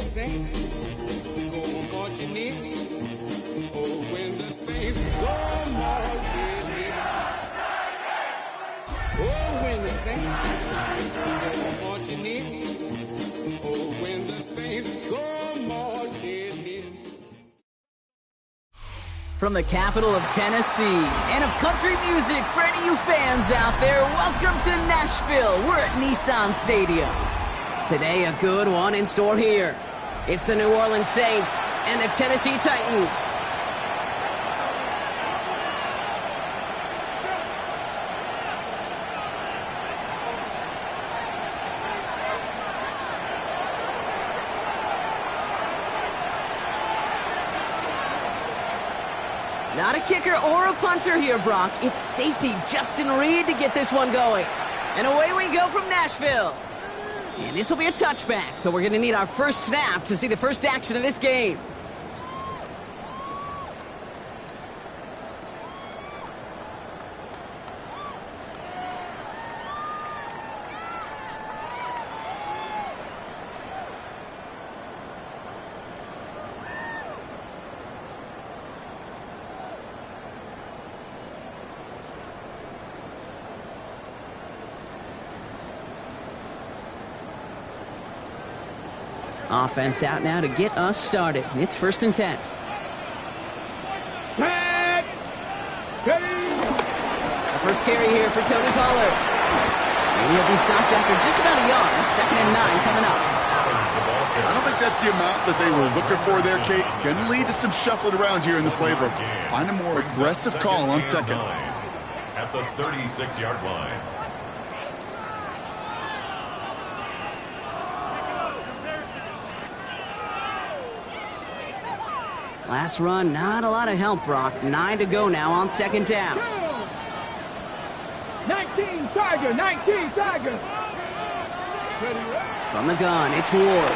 saints go marching in. Oh, when the saints go marching in. Oh, when the saints go marching in. Oh, when the saints go marching in. From the capital of Tennessee and of country music, for any of you fans out there, welcome to Nashville. We're at Nissan Stadium. Today, a good one in store here. It's the New Orleans Saints and the Tennessee Titans. Not a kicker or a puncher here, Brock. It's safety Justin Reed to get this one going. And away we go from Nashville. And this will be a touchback, so we're going to need our first snap to see the first action of this game. Offense out now to get us started. It's 1st and 10. Back. Steady. The first carry here for Tony Pollard. And he'll be stopped after just about a yard. 2nd and 9 coming up. I don't think that's the amount that they were looking for there, Kate. Going to lead to some shuffling around here in the playbook. Find a more aggressive call on second. At the 36-yard line. Last run, not a lot of help, Brock. 9 to go now on 2nd down. 19 Tiger, 19 Tiger. From the gun, it's Ward.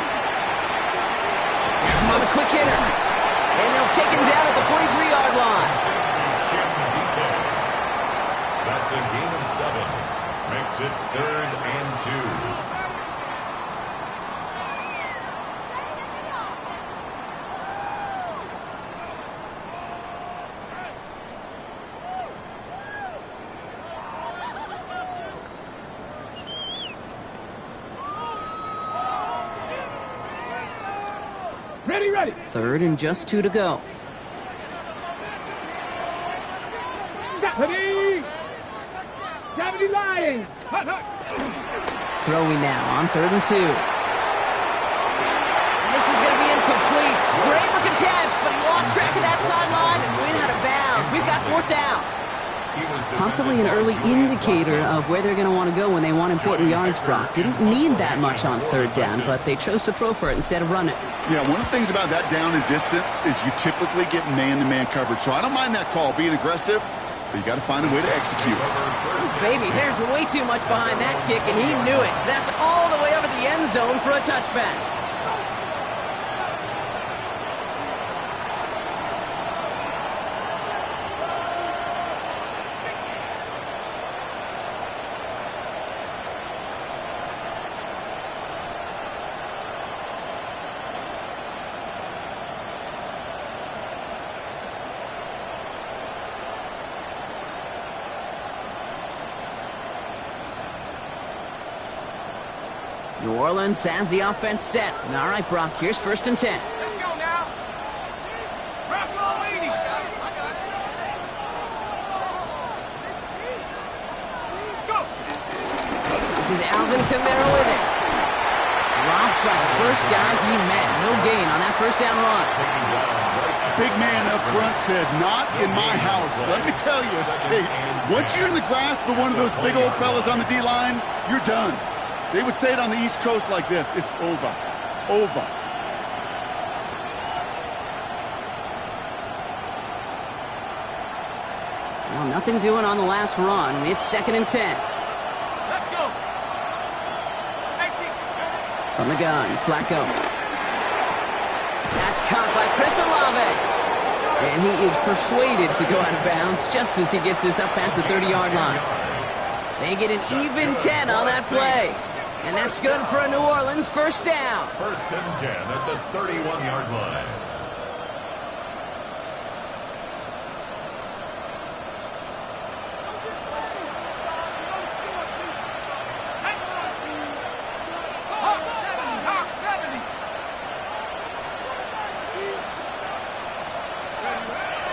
That's another quick hitter. And they'll take him down at the 43-yard line. That's a gain of 7. Makes it 3rd and 2. Ready. 3rd and just 2 to go. Deputy Lions. Throwing now on 3rd and 2. This is going to be incomplete. Great looking catch, but he lost track of that sideline and went out of bounds. We've got 4th down. Possibly an early indicator of where they're going to want to go when they want important yards, Brock. Didn't need that much on 3rd down, but they chose to throw for it instead of run it. Yeah, one of the things about that down and distance is you typically get man-to-man coverage. So I don't mind that call, being aggressive, but you got to find a way to execute. Baby, there's way too much behind that kick, and he knew it. So that's all the way over the end zone for a touchback. New Orleans has the offense set. All right, Brock, here's 1st and 10. Let's go now. Rock on, lady. Let's go. This is Alvin Kamara with it. Drops by the first guy he met. No gain on that 1st down run. Big man up front said, not in my house. Let me tell you, Kate, once you're in the grasp of one of those big old fellas on the D-line, you're done. They would say it on the East Coast like this. It's over. Over. Well, nothing doing on the last run. It's 2nd and 10. Let's go. 18. From the gun, Flacco. That's caught by Chris Olave. And he is persuaded to go out of bounds just as he gets this up past the 30-yard line. They get an even 10 on that play. And that's good for a New Orleans first down. First and 10 at the 31-yard line.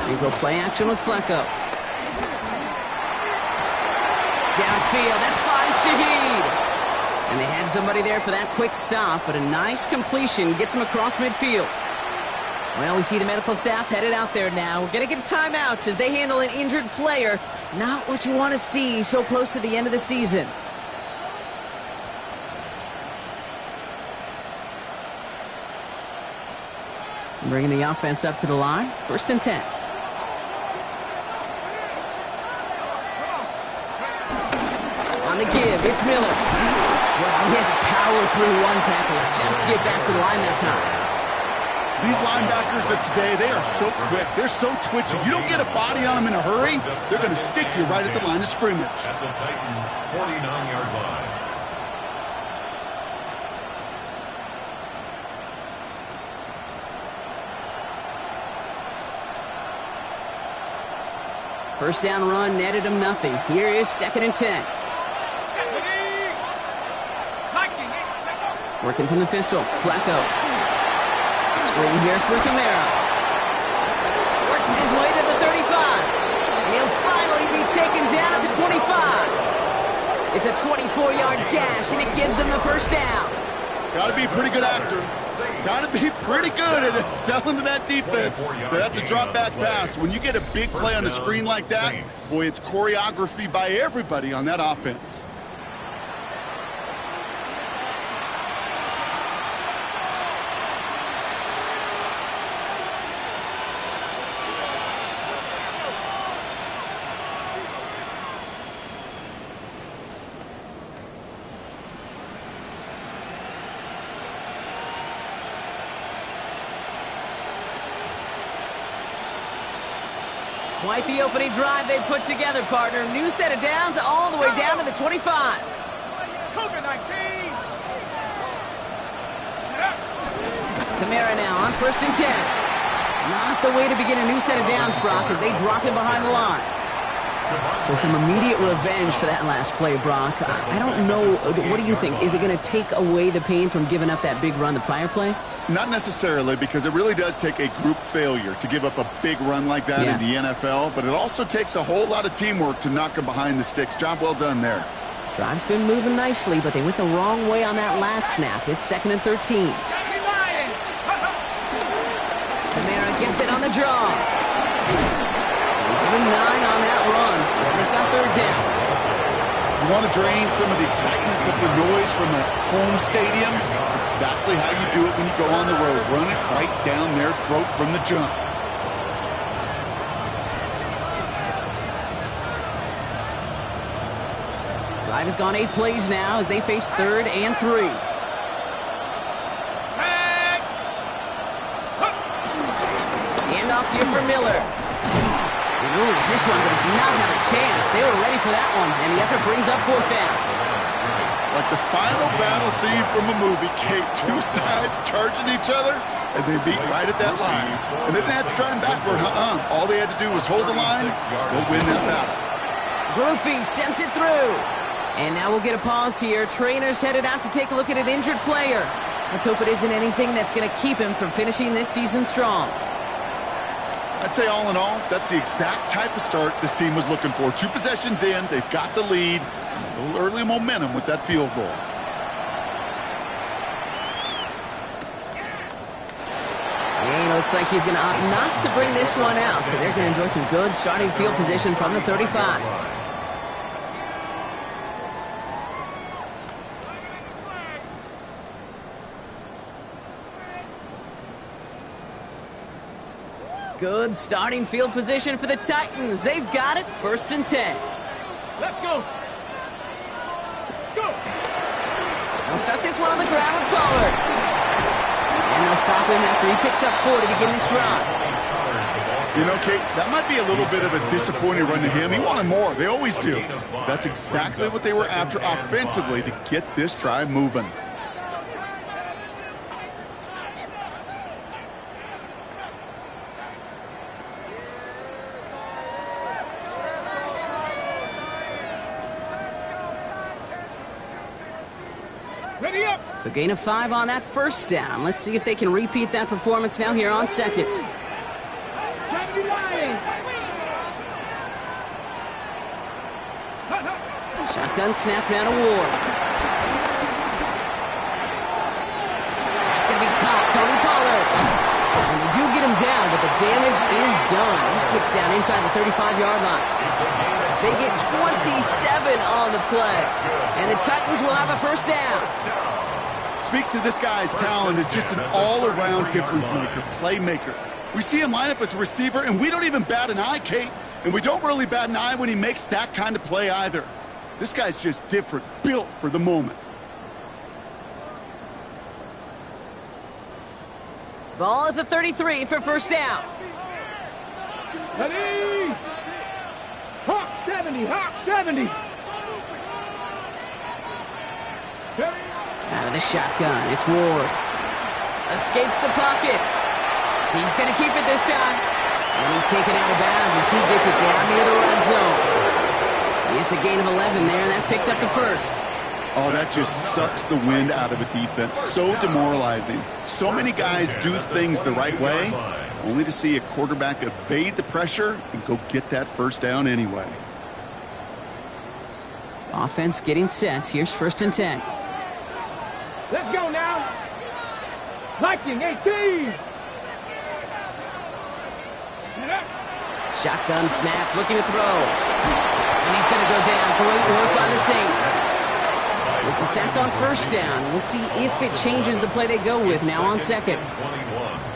They go play action with Flacco. Downfield, that finds Shaheed. And they had somebody there for that quick stop, but a nice completion gets him across midfield. Well, we see the medical staff headed out there now. We're going to get a timeout as they handle an injured player. Not what you want to see so close to the end of the season. Bringing the offense up to the line. First and 10. On the give, it's Miller. Well, he had to power through one tackle just to get back to the line that time. These linebackers of today, they are so quick. They're so twitchy. You don't get a body on them in a hurry, they're going to stick you right at the line of scrimmage. At the Titans' 49-yard line. First down run netted him nothing. Here is second and 10. Working from the pistol. Flacco. Screen here for Kamara. Works his way to the 35. And he'll finally be taken down at the 25. It's a 24-yard gash, and it gives them the first down. Got to be a pretty good actor. Got to be pretty good at selling to that defense. That's a drop-back pass. When you get a big play on the screen like that, boy, it's choreography by everybody on that offense. Quite the opening drive they put together, partner. New set of downs all the way down to the 25. Cougar 19. Kamara now on first and 10. Not the way to begin a new set of downs, Brock, as they drop him behind the line. So some immediate revenge for that last play, Brock. I don't know. What do you think? Is it going to take away the pain from giving up that big run the prior play? Not necessarily, because it really does take a group failure to give up a big run like that in the NFL, but it also takes a whole lot of teamwork to knock them behind the sticks. Job well done there. Drive's been moving nicely, but they went the wrong way on that last snap. It's second and 13. Kamara gets it on the draw. They give him 9 on that run. They've got third down. You want to drain some of the excitements of the noise from a home stadium? It's exactly how you do it when you go on the road. Run it right down their throat from the jump. Drive has gone 8 plays now as they face third and 3. Handoff here for Miller. Ooh, this one does not have a chance. They were ready for that one, and the effort brings up fourth down. Like the final battle scene from a movie, Kate, two sides charging each other, and they beat right at that line. And they didn't have to drive backward, All they had to do was hold the line to go win that battle. Groupie sends it through. And now we'll get a pause here. Trainers headed out to take a look at an injured player. Let's hope it isn't anything that's going to keep him from finishing this season strong. I'd say all in all, that's the exact type of start this team was looking for. 2 possessions in, they've got the lead, and a little early momentum with that field goal. And it looks like he's going to opt not to bring this one out, so they're going to enjoy some good starting field position from the 35. Good starting field position for the Titans. They've got it. First and 10. Let's go. Go. They'll start this one on the ground with Pollard. And they'll stop him after he picks up 4 to begin this drive. You know, Kate, that might be a little bit of a disappointing run to him. He wanted more. They always do. That's exactly what they were after offensively to get this drive moving. So gain of 5 on that first down. Let's see if they can repeat that performance now here on second. Shotgun snap now to Ward. That's going to be caught. Tony Pollard. And they do get him down, but the damage is done. He gets down inside the 35-yard line. They get 27 on the play. And the Titans will have a first down. Speaks to this guy's talent as just an all-around difference maker, playmaker. We see him line up as a receiver, and we don't even bat an eye, Kate. And we don't really bat an eye when he makes that kind of play either. This guy's just different, built for the moment. Ball at the 33 for first down. Ready? Hawk 70, Hawk 70. Out of the shotgun, it's Ward. Escapes the pocket. He's going to keep it this time. And he's taken out of bounds as he gets it down near the red zone. It's a gain of 11 there, and that picks up the first. Oh, that just sucks the wind out of a defense. So demoralizing. So many guys do things the right way, only to see a quarterback evade the pressure and go get that first down anyway. Offense getting set. Here's 1st and 10. Let's go now. Viking 18. Shotgun snap, looking to throw. And he's going to go down. Great work by the Saints. It's a sack on first down. We'll see if it changes the play they go with now on second.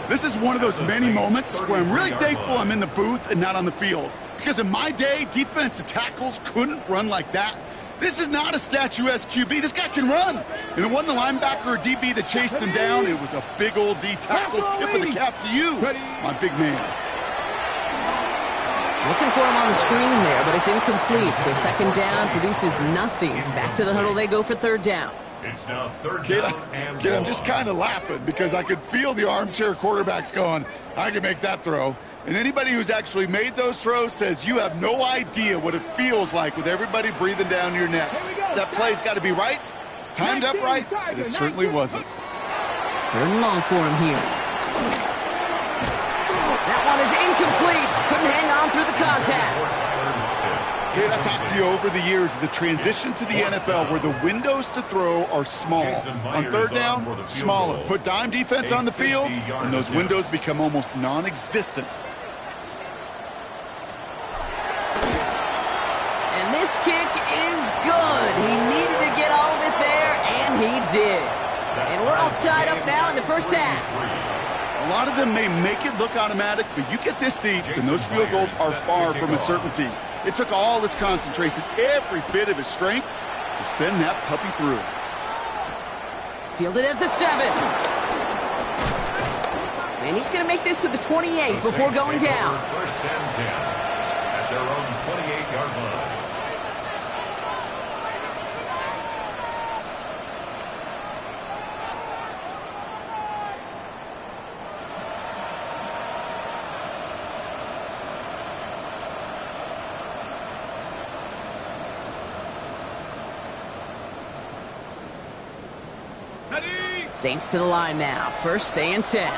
This is one of those many moments where I'm really thankful I'm in the booth and not on the field. Because in my day, defensive tackles couldn't run like that. This is not a statuesque QB. This guy can run. And it wasn't the linebacker or DB that chased him down. It was a big old D tackle. Tip of the cap to you, my big man. Looking for him on the screen there, but it's incomplete. So second down produces nothing. Back to the huddle they go for third down. It's now third down and I'm just kind of laughing because I could feel the armchair quarterbacks going, I can make that throw. And anybody who's actually made those throws says you have no idea what it feels like with everybody breathing down your neck. That play's got to be right, timed up right, and it certainly wasn't. 3rd and long for him here. That one is incomplete. Couldn't hang on through the contact. Kid, I've talked to you over the years of the transition to the NFL where the windows to throw are small. On third down, smaller. Put dime defense on the field, and those windows become almost non-existent. And this kick is good. He needed to get all of it there, and he did. And we're all tied up now in the first half. A lot of them may make it look automatic, but you get this deep, and those field goals are far from a certainty. It took all his concentration, every bit of his strength, to send that puppy through. Fielded at the 7. And he's going to make this to the 28 before going down. First and 10 at their own 28-yard line. Saints to the line now. 1st and 10.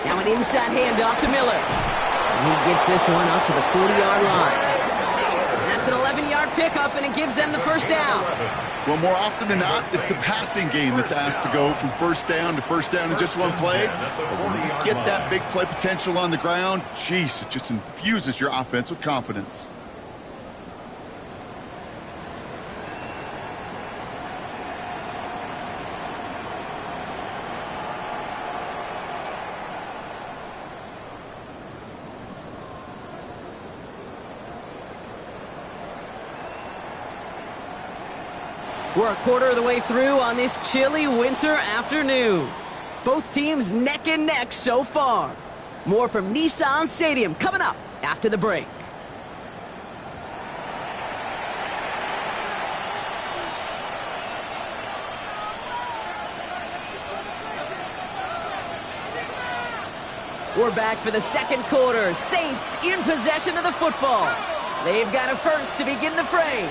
Now an inside handoff to Miller. And he gets this one up to the 40-yard line. That's an 11-yard pickup, and it gives them the first down. Well, more often than not, it's the passing game that's asked to go from first down to first down in just one play. But when you get that big play potential on the ground, geez, it just infuses your offense with confidence. We're a quarter of the way through on this chilly winter afternoon. Both teams neck and neck so far. More from Nissan Stadium coming up after the break. We're back for the second quarter. Saints in possession of the football. They've got it first to begin the fray.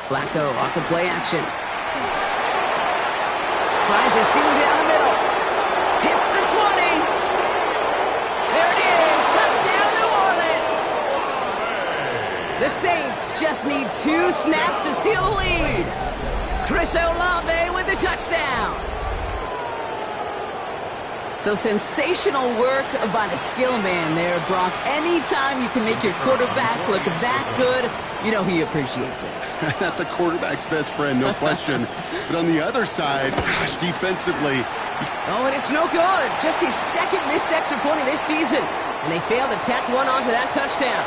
Flacco off the play action. Finds a seam down the middle. Hits the 20. There it is. Touchdown, New Orleans. The Saints just need 2 snaps to steal the lead. Chris Olave with the touchdown. So sensational work by the skill man there, Brock. Anytime you can make your quarterback look that good, you know he appreciates it. That's a quarterback's best friend, no question. But on the other side, gosh, defensively. Oh, and it's no good. Just his second missed extra point of this season. And they failed to tack one onto that touchdown.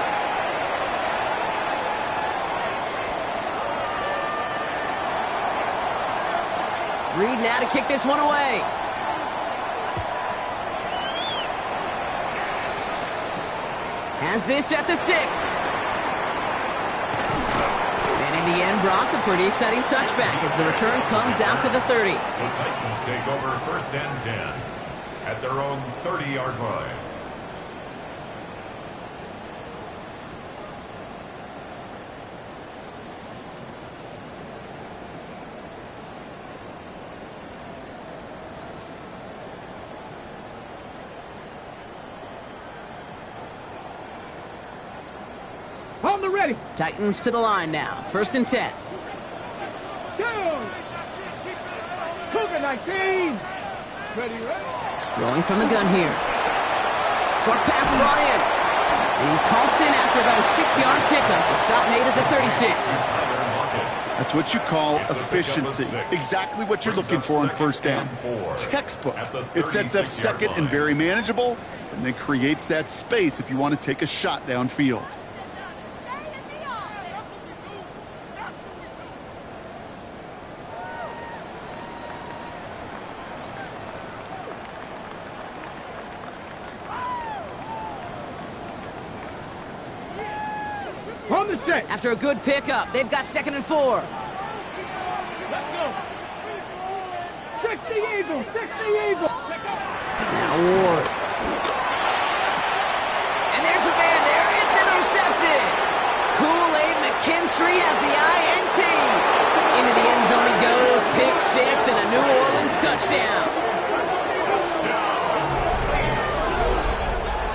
Reed now to kick this one away. Has this at the 6. And in the end, Brock, a pretty exciting touchback as the return comes out to the 30. The Titans take over 1st and 10 at their own 30-yard line. On the ready. Titans to the line now. 1st and 10. Cougar 19. Ready. Rolling from the gun here. Short pass brought in. And he's halted after about a 6-yard pickup. The stop made at the 36. That's what you call efficiency. Exactly what you're looking for on 1st down. Textbook. It sets up 2nd and very manageable, and then creates that space if you want to take a shot downfield. On the set. After a good pickup, they've got 2nd and 4. Let's go. 60 Eagles. 60 Eagles. Now Ward. And there's a man there. It's intercepted. Kool-Aid McKinstry has the INT. Into the end zone he goes. Pick 6 and a New Orleans touchdown.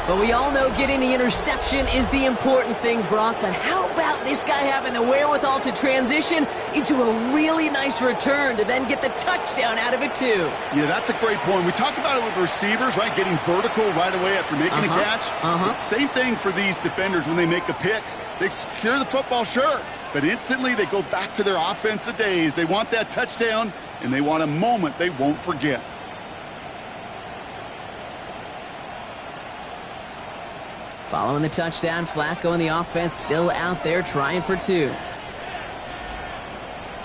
But we all know getting the interception is the important thing, Brock. But how about this guy having the wherewithal to transition into a really nice return to then get the touchdown out of it, too? Yeah, that's a great point. We talk about it with receivers, right? Getting vertical right away after making a catch. Same thing for these defenders when they make a pick. They secure the football, sure. But instantly they go back to their offensive days. They want that touchdown, and they want a moment they won't forget. Following the touchdown, Flacco and the offense still out there trying for 2.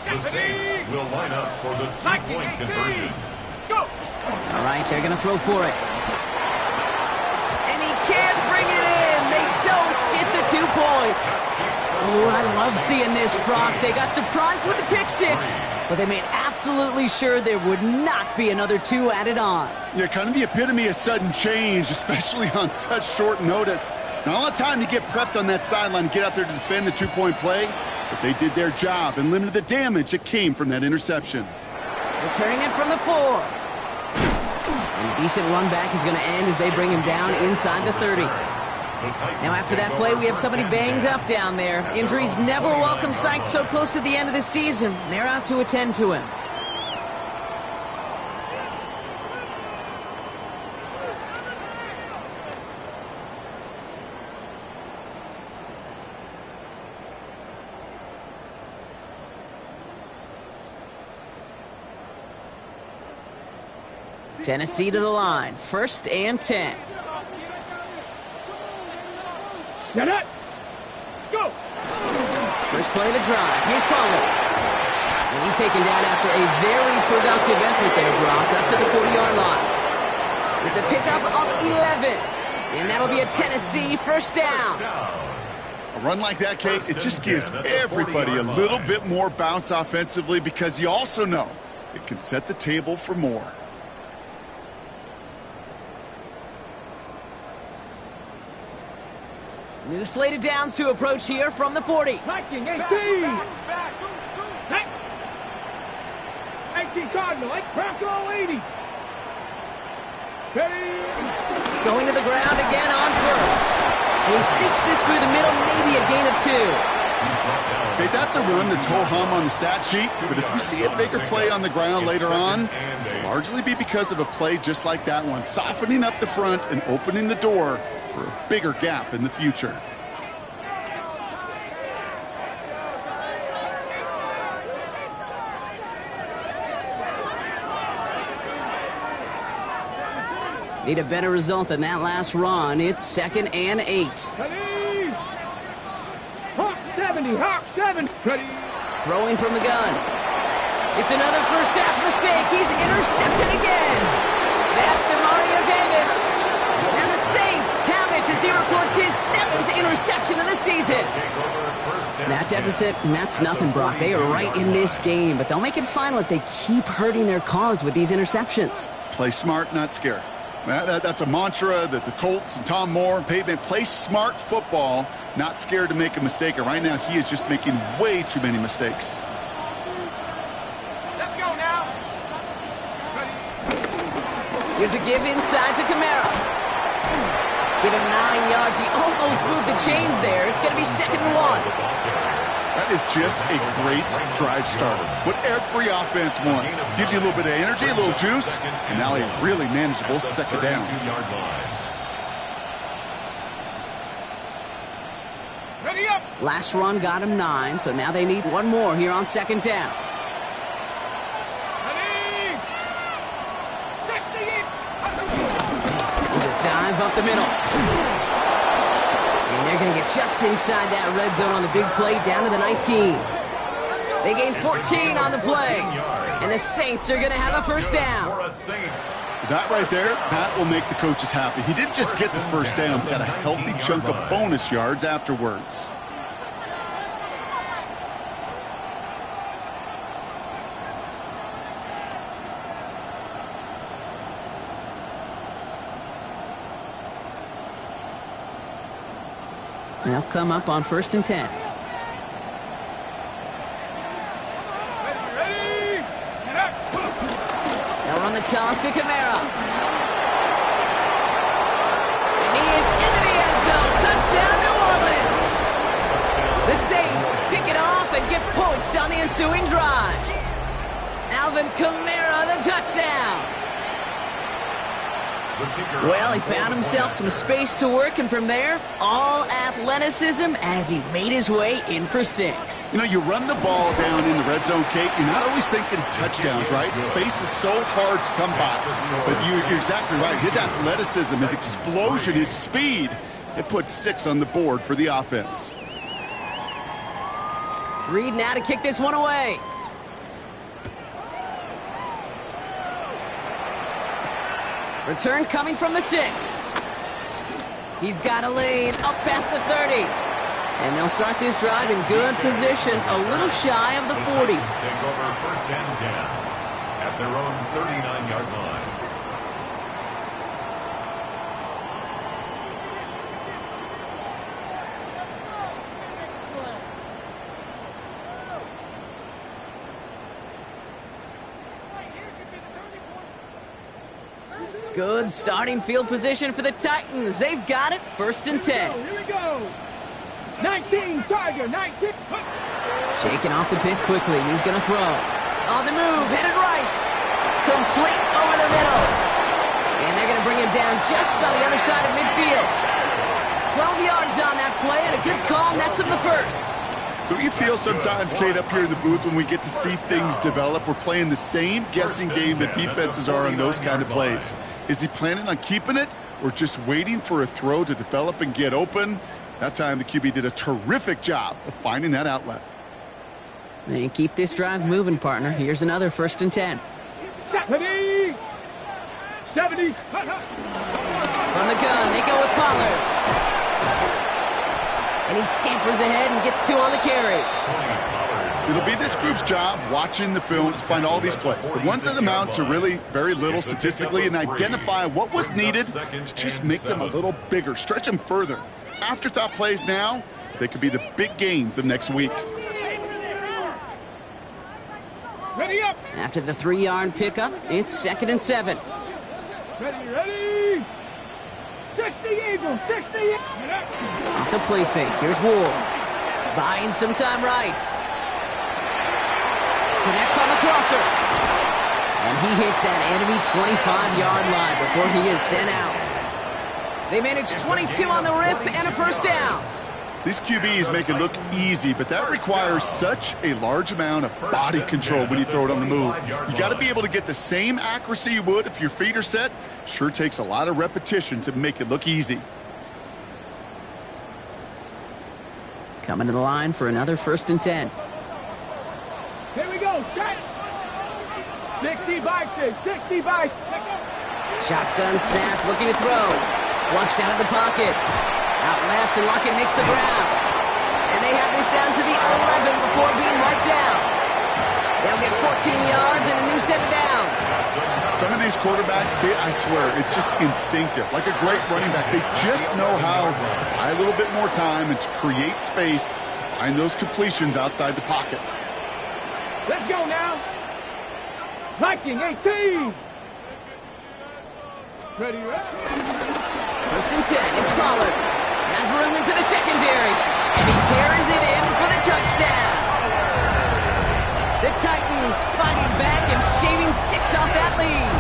The Saints will line up for the 2-point conversion. Go. All right, they're going to throw for it. And he can't bring it in. They don't get the 2 points. Oh, I love seeing this, Brock. They got surprised with the pick 6, but they made absolutely sure there would not be another 2 added on. Yeah, kind of the epitome of sudden change, especially on such short notice. Not a lot of time to get prepped on that sideline and get out there to defend the 2-point play, but they did their job and limited the damage that came from that interception. Returning it from the 4. And a decent run back is going to end as they bring him down inside the 30. Now after that play, we have somebody banged up down there. Injuries never a welcome sight so close to the end of the season. They're out to attend to him. Tennessee to the line. 1st and 10. Get it. Let's go. Steelers play the drive. Here's Pollard. And he's taken down after a very productive effort there, Brock, up to the 40-yard line. It's a pickup of 11. And that'll be a Tennessee first down. A run like that, Kate, it just gives everybody a little bit more bounce offensively because you also know it can set the table for more. New slated downs to approach here from the 40. 19, 18. 18 Cardinal, Bronco 80. Going to the ground again on first. And he sneaks this through the middle, maybe a gain of 2. Okay, that's a run that's ho-hum on the stat sheet, but if you see a bigger play on the ground later on, it'll largely be because of a play just like that one, softening up the front and opening the door for a bigger gap in the future. Need a better result than that last run. It's 2nd and 8. Ready. Hawk 70, Hawk 7. Ready. Throwing from the gun. It's another first half mistake. He's intercepted again. That's DeMario Davis. And the Saints have it as he records his 7th interception of the season. That deficit, that's nothing, Brock. They are right in this game, but they'll make it final if they keep hurting their cause with these interceptions. Play smart, not scared. That's a mantra that the Colts and Tom Moore and Peyton play smart football, not scared to make a mistake. And right now, he is just making way too many mistakes. Let's go now. Here's a give inside to Kamara. Give him 9 yards. He almost moved the chains there. It's going to be 2nd and 1. That is just a great drive starter. What every offense wants. Gives you a little bit of energy, a little juice, and now a really manageable 2nd down. Ready up. Last run got him 9, so now they need one more here on 2nd down. Ready. 68. There's a dive up the middle. And they're going to get just inside that red zone on the big play down to the 19. They gain 14 on the play. And the Saints are going to have a first down. That right there, that will make the coaches happy. He didn't just get the first down, but got a healthy chunk of bonus yards afterwards. They'll come up on 1st and 10. Ready. Get up. They'll run the toss to Kamara. And he is into the end zone. Touchdown, New Orleans. The Saints pick it off and get points on the ensuing drive. Alvin Kamara, the touchdown. Well, he found himself some space to work, and from there, all athleticism as he made his way in for 6. You know, you run the ball down in the red zone, Kate, you're not always thinking touchdowns, right? Space is so hard to come by. But you're exactly right. His athleticism, his explosion, his speed, it puts 6 on the board for the offense. Reed now to kick this one away. Return coming from the 6. He's got a lane up past the 30. And they'll start this drive in good position, a little shy of the 40. Take over 1st and 10 at their own 39-yard line. Good starting field position for the Titans. They've got it, 1st and 10. Here we go. 19, Tiger, 19. Shaking off the pick quickly. He's going to throw. On the move, headed right. Complete over the middle. And they're going to bring him down just on the other side of midfield. 12 yards on that play, and a good call nets him the 1st. Do you feel sometimes, Kate, up here in the booth when we get to see things develop, we're playing the same guessing game that defenses are on those kind of plays? Is he planning on keeping it or just waiting for a throw to develop and get open? That time the QB did a terrific job of finding that outlet. They keep this drive moving, partner. Here's another 1st and 10. 70. 70. From the gun, they go with Pollard. And he scampers ahead and gets 2 on the carry. It'll be this group's job watching the film to find all these plays. The ones that amount to really very little statistically and identify what was needed to just make them a little bigger, stretch them further. Afterthought plays now, they could be the big gains of next week. Ready up. After the 3-yard pickup, it's 2nd and 7. Ready. 60 Eagles, 60. Off the play fake, here's Ward. Buying some time right. Connects on the crosser. And he hits that enemy 25-yard line before he is sent out. They manage 22 on the rip and a 1st down. These QBs make it look easy, but that requires such a large amount of body control when you throw it on the move. You got to be able to get the same accuracy you would if your feet are set. Sure takes a lot of repetition to make it look easy. Coming to the line for another 1st and 10. Here we go. Set. 60 by 6. 60 by 6. Shotgun snap, looking to throw. Flushed out of the pocket. Out left, and Lockett makes the grab. And they have this down to the 11 before being wiped down. They'll get 14 yards and a new set of downs. Some of these quarterbacks, I swear, it's just instinctive. Like a great running back, they just know how to buy a little bit more time and to create space to find those completions outside the pocket. Let's go now. Viking 18. Ready. 1st and 10, it's Pollard. Has room into the secondary. And he carries it in for the touchdown. The Titans fighting back and shaving 6 off that lead.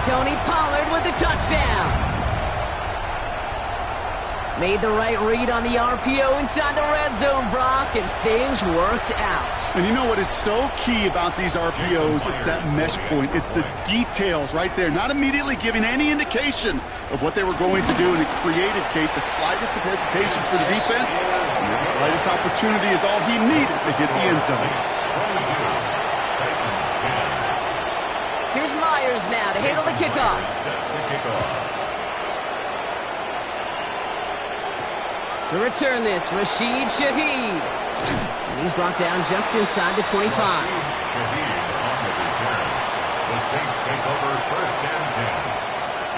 Tony Pollard with the touchdown. Made the right read on the RPO inside the red zone, Brock, and things worked out. And you know what is so key about these RPOs? It's that mesh point. It's the details right there. Not immediately giving any indication of what they were going to do, and it created, Kate, the slightest of hesitations for the defense. And that slightest opportunity is all he needed to hit the end zone. Here's Myers now to handle the kickoff. To return this, Rashid Shaheed. And he's brought down just inside the 25. Shaheed on the return. The Saints take over 1st and 10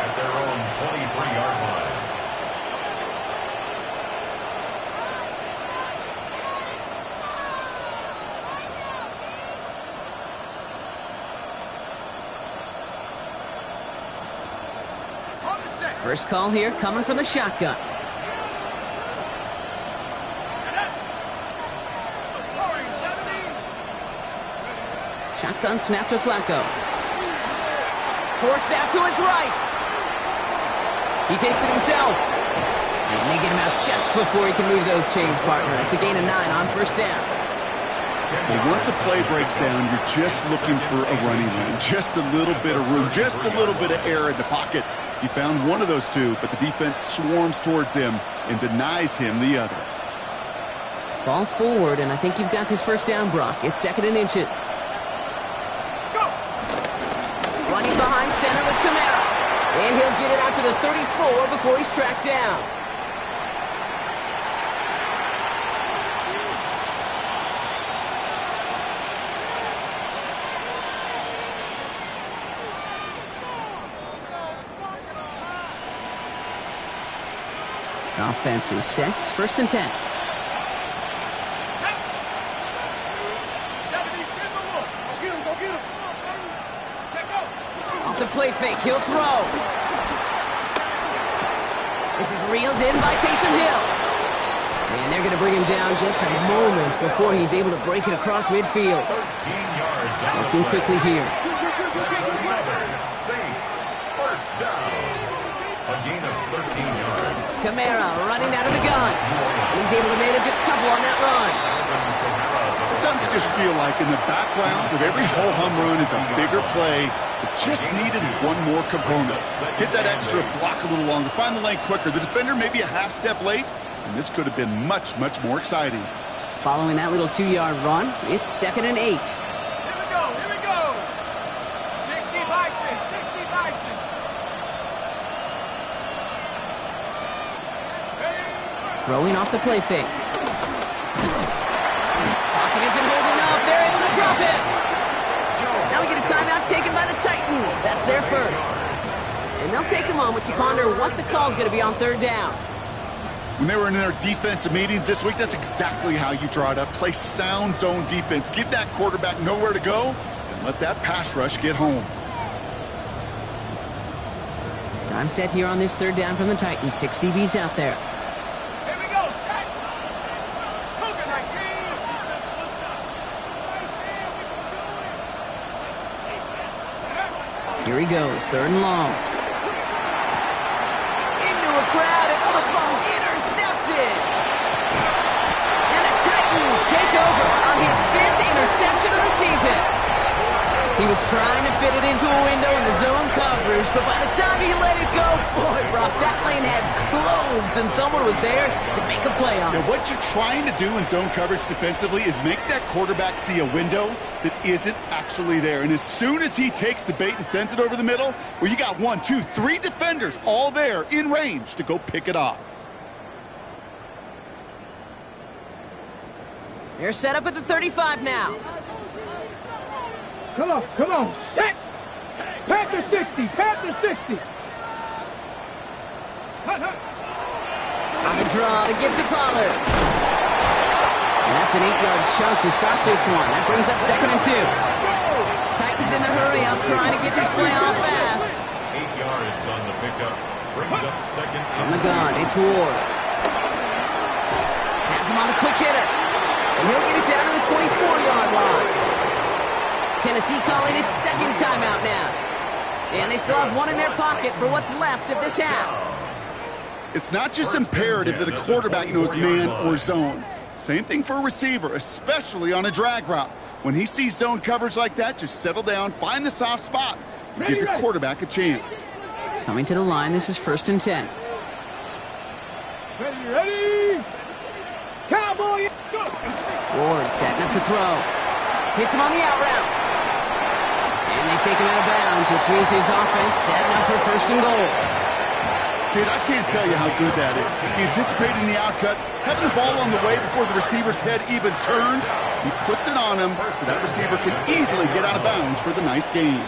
at their own 23-yard line. First call here coming from the shotgun. Shotgun snap to Flacco. Forced out to his right. He takes it himself. And they get him out just before he can move those chains, partner. It's a gain of 9 on 1st down. And once a play breaks down, you're just looking for a running lane. Just a little bit of room, just a little bit of air in the pocket. He found one of those two, but the defense swarms towards him and denies him the other. Fall forward, and I think you've got this 1st down, Brock. It's 2nd and inches. Running behind center with Kamara. And he'll get it out to the 34 before he's tracked down. Offense is set. 1st and 10. Off the play fake, he'll throw. This is reeled in by Taysom Hill. And they're going to bring him down just a moment before he's able to break it across midfield. 13 yards. Looking quickly here. Saints, 1st down. A gain of 13 yards. Kamara running out of the gun. And he's able to manage a couple on that run. Sometimes you just feel like in the background of every ho-hum run is a bigger play. It just needed one more component. Hit that extra block a little longer. Find the lane quicker. The defender maybe a half step late. And this could have been much, much more exciting. Following that little 2-yard run, it's 2nd and 8. Here we go. 60 Bison, 60 Bison. Throwing off the play fake. Pocket isn't holding up. They're able to drop it. Now we get a timeout taken by the Titans. That's their first. And they'll take a moment to ponder what the call is going to be on 3rd down. When they were in their defensive meetings this week, that's exactly how you draw it up. Play sound zone defense. Give that quarterback nowhere to go and let that pass rush get home. Time set here on this 3rd down from the Titans. 6 DBs out there. Here we go, set. Cougar 19. Here he goes, 3rd and long. Into a crowd, and oh, the ball intercepted. And the Titans take over on his 5th interception of the season. He was trying to fit it into a window in the zone coverage, but by the time he let it go, boy, Brock, that lane had closed, and someone was there to make a play on it. Now, what you're trying to do in zone coverage defensively is make that quarterback see a window that isn't actually there. And as soon as he takes the bait and sends it over the middle, well, you got 1, 2, 3 defenders all there in range to go pick it off. They're set up at the 35 now. Come on, set. Panther 60, Panther 60. On the draw to give to Pollard. And that's an 8-yard chunk to start this one. That brings up 2nd and 2. Titans in the hurry up, trying to get this play off fast. 8 yards on the pickup. Brings up 2nd On and the gun, it's Ward. Has him on the quick hitter. And he'll get it down to the 24-yard line. Tennessee calling its 2nd timeout now. And they still have 1 in their pocket for what's left of this half. It's not just imperative that a quarterback knows man or zone. Same thing for a receiver, especially on a drag route. When he sees zone coverage like that, just settle down, find the soft spot, and give your quarterback a chance. Coming to the line, this is 1st and 10. Ready. Cowboy, go. Ward setting up to throw. Hits him on the out route. And they take him out of bounds, which means his offense setting up for 1st and goal. Kid, I can't tell you how good that is. Anticipating the outcut, having the ball on the way before the receiver's head even turns, he puts it on him so that receiver can easily get out of bounds for the nice gain.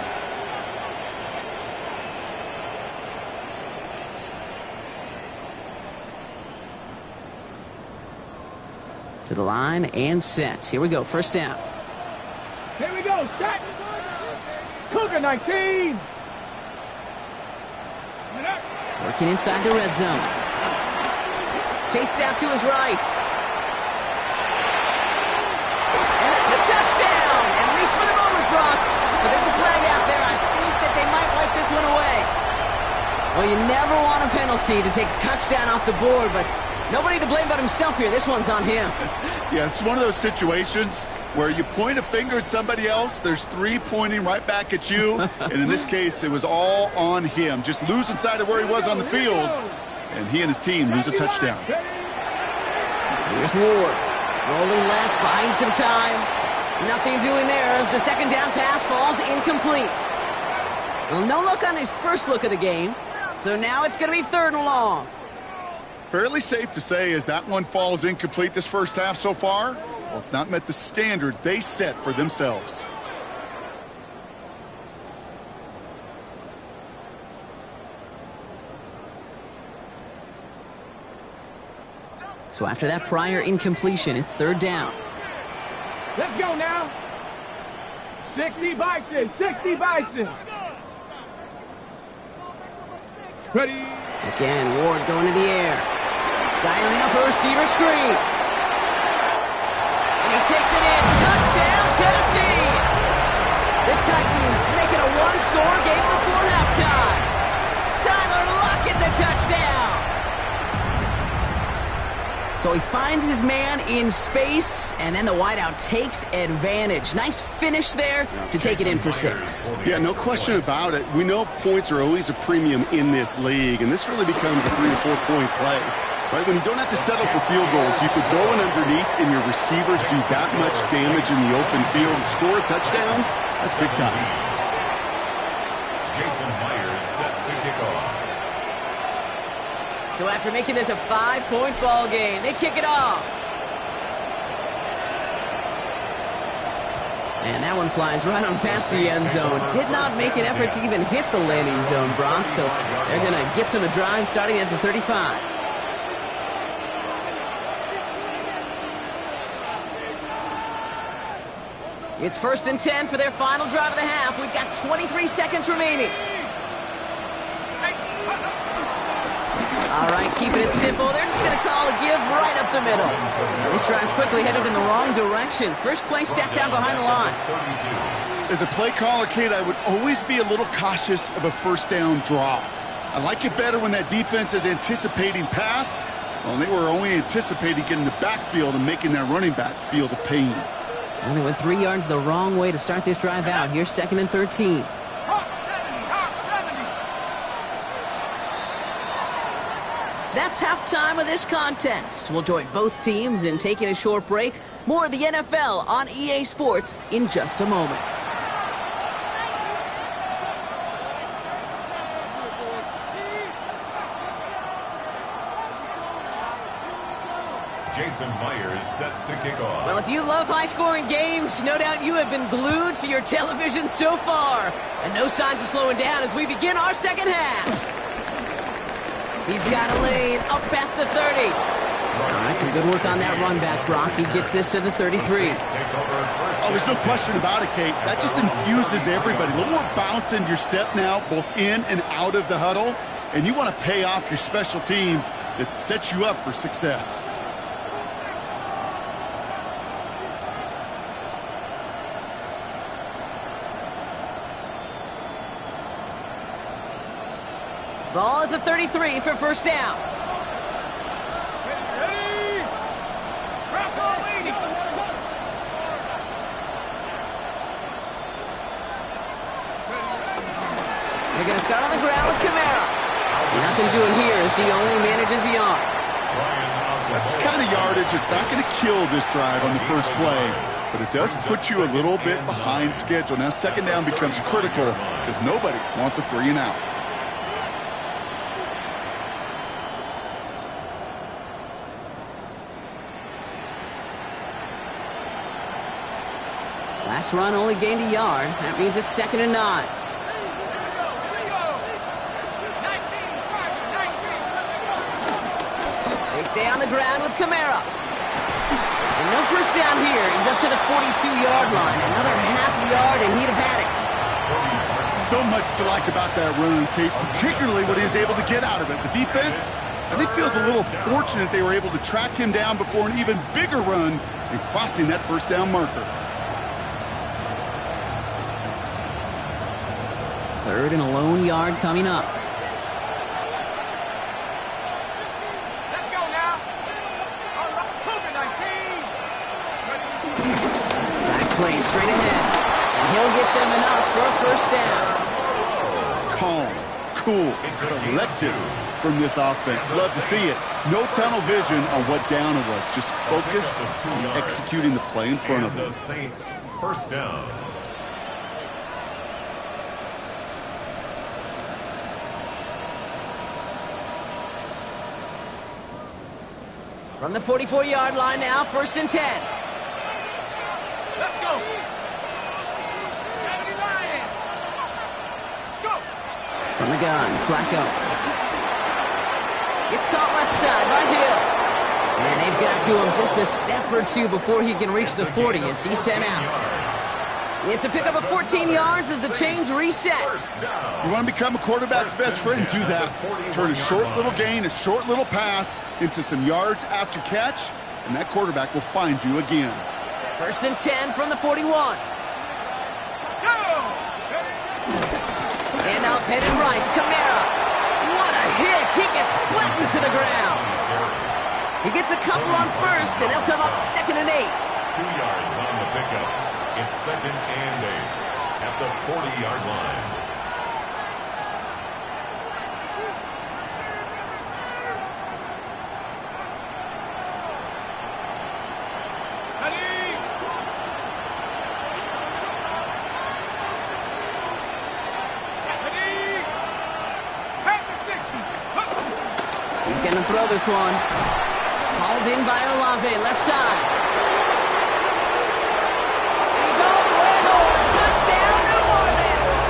To the line and set. Here we go, 1st down. Here we go, set. Cougar 19. Working inside the red zone. Chased out to his right. And that's a touchdown! And reach for the moment, Brock. But there's a flag out there. I think that they might wipe this one away. Well, you never want a penalty to take a touchdown off the board, but nobody to blame but himself here. This one's on him. Yeah, it's one of those situations where you point a finger at somebody else, there's 3 pointing right back at you, and in this case, it was all on him. Just losing sight of where he was on the field, and he and his team lose a touchdown. Here's Ward. Rolling left, buying some time. Nothing doing there as the 2nd down pass falls incomplete. Well, no look on his first look of the game, so now it's going to be 3rd and long. Fairly safe to say as that one falls incomplete this first half so far, well, it's not met the standard they set for themselves. So after that prior incompletion, it's 3rd down. Let's go now. 60 Bison, 60 Bison. Ready. Again, Ward going to the air. Dialing up a receiver screen. And he takes it in. Touchdown, Tennessee! The Titans make it a 1-score game before halftime. Tyler Lockett, the touchdown! So he finds his man in space, and then the wideout takes advantage. Nice finish there to take it in for 6. Yeah, no question about it. We know points are always a premium in this league, and this really becomes a 3 to 4 point play. Right, when you don't have to settle for field goals, you could throw it underneath and your receivers do that much damage in the open field and score a touchdown. That's big time. Jason Myers set to kick off. So after making this a 5-point ball game, they kick it off. And that one flies right on past the end zone. Did not make an effort to even hit the landing zone, Brock. So they're going to gift him a drive starting at the 35. It's 1st and 10 for their final drive of the half. We've got 23 seconds remaining. All right, keeping it simple. They're just going to call a give right up the middle. This drive's quickly headed in the wrong direction. First play set down behind the line. As a play caller, Kate, I would always be a little cautious of a first down draw. I like it better when that defense is anticipating pass. Well, they were only anticipating getting the backfield and making that running back feel the pain. And they went 3 yards the wrong way to start this drive out. Here's 2nd and 13. That's halftime of this contest. We'll join both teams in taking a short break. More of the NFL on EA Sports in just a moment. Jason Myers set to kick off. Well, if you love high-scoring games, no doubt you have been glued to your television so far. And no signs of slowing down as we begin our second half. He's got a lane up past the 30. All right, some good work on that run back, Brock. He gets this to the 33. Oh, there's no question about it, Kate. That just infuses everybody. A little more bounce in your step now, both in and out of the huddle. And you want to pay off your special teams that sets you up for success. Ball at the 33 for first down. They're going to start on the ground with Kamara. Nothing doing here as he only manages the arm. That's the kind of yardage. It's not going to kill this drive on the first play, but it does put you a little bit behind schedule. Now second down becomes critical because nobody wants a 3 and out. Last run only gained a yard. That means it's 2nd and 9. They stay on the ground with Kamara. And no first down here. He's up to the 42-yard line. Another half yard, and he'd have had it. So much to like about that run, Kate, particularly what he was able to get out of it. The defense, I think, feels a little fortunate they were able to track him down before an even bigger run and crossing that first down marker. 3rd and a lone yard coming up. Let's go now. All right, COVID-19. Back play straight ahead. And he'll get them enough for a first down. Calm, cool, collected from this offense. Love to see it. No tunnel vision on what down it was. Just focused on executing the play in front of them. The Saints, first down. From the 44-yard line now, 1st and 10. Let's go. 70 Lions. Go. From the gun, Flacco. It's caught left side by Hill. And they've got to him just a step or two before he can reach the 40 as he's sent out. It's a pickup of 14 yards as the chains reset. You want to become a quarterback's best friend? Do that. Turn a short little gain, a short little pass into some yards after catch, and that quarterback will find you again. 1st and 10 from the 41. And off headed right, Kamara. What a hit! He gets flattened to the ground. He gets a couple on first, and they'll come up 2nd and 8. 2 yards on the pickup. It's 2nd and 8 at the 40-yard line. going to throw this one. Hauled in by Olave, left side. He's all the way home. Touchdown, New Orleans.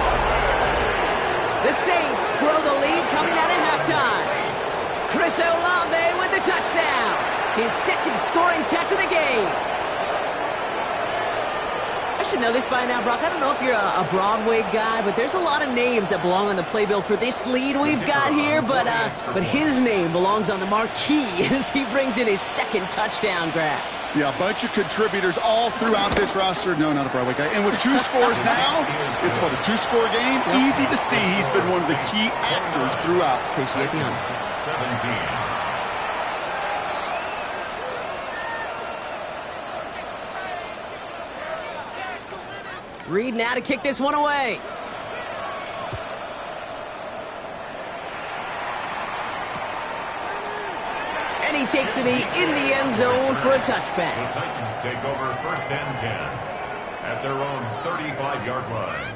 The Saints grow the lead coming out of halftime. Chris Olave with the touchdown. His second scoring catch of the game. I should know this by now, Brock. I don't know if you're a Broadway guy, but there's a lot of names that belong on the playbill for this lead we've got here, but his name belongs on the marquee as he brings in his second touchdown grab. Yeah, a bunch of contributors all throughout this roster. No, not a Broadway guy. And with 2 scores now, it's what, a 2-score game? Yep. Easy to see he's been one of the key actors throughout. Appreciate the honesty. 17. Reed now to kick this one away. And he takes it in the end zone for a touchback. The Titans take over 1st and 10 at their own 35-yard line.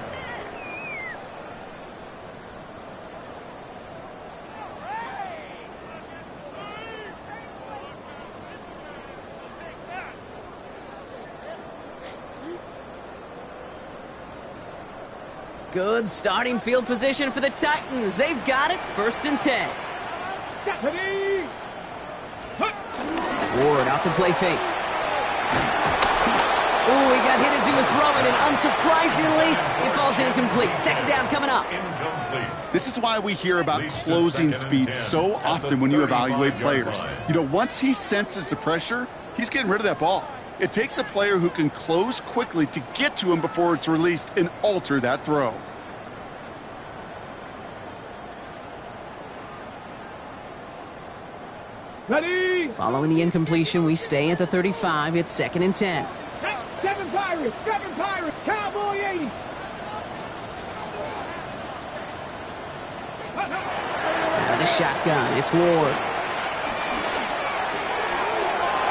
Good starting field position for the Titans. They've got it, 1st and 10. Ward off the play fake. Oh, he got hit as he was throwing, and unsurprisingly, it falls incomplete. 2nd down coming up. Incomplete. This is why we hear about closing speed so often when you evaluate players. You know, once he senses the pressure, he's getting rid of that ball. It takes a player who can close quickly to get to him before it's released and alter that throw. Ready? Following the incompletion, we stay at the 35. It's 2nd and 10. 7 Pirates, Cowboy 80. Out of the shotgun, it's Ward.